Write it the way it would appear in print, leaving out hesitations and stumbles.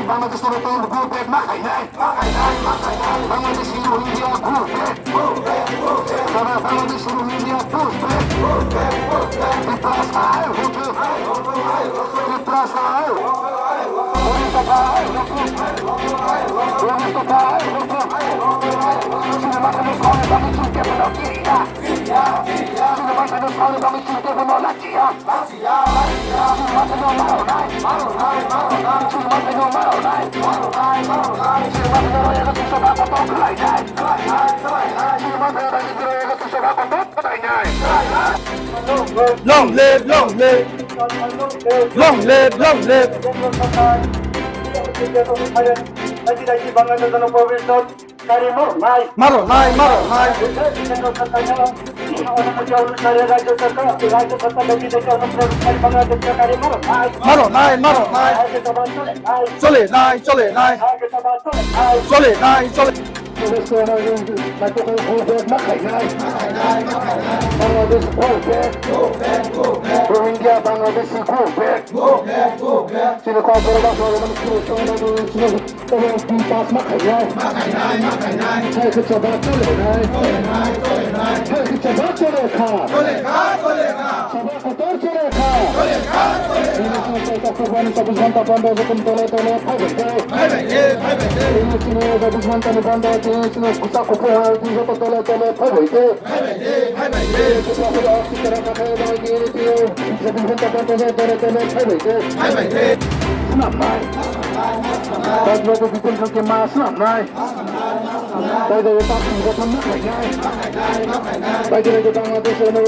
বাংলাদেশের গ্রুপের মাখাই নাই বাংলাদেশি রোহিঙ্গা গ্রুপের সারা বাংলাদেশের রোহিঙ্গা গ্রুপের Long live, long live, long live, long live. Maro nai, maro nai. Maro nai, maro nai. Chole nai, chole nai. Chole nai, chole. Bangladesh Rohingya Bangladeshi go back. Sino ko pero ba so naman sino pass makai nai. Hai ke chaba chole nai. Hai ke chaba chole kha. Chaba kotor chole kha. Ini ঘন্টা বন্ধ যখন তলে তলে খাবে এই সিনে 24 ঘন্টা বন্ধ আছে সিনে কুসা কুপে হয় যত তলে তলে খাবে বাংলাদেশের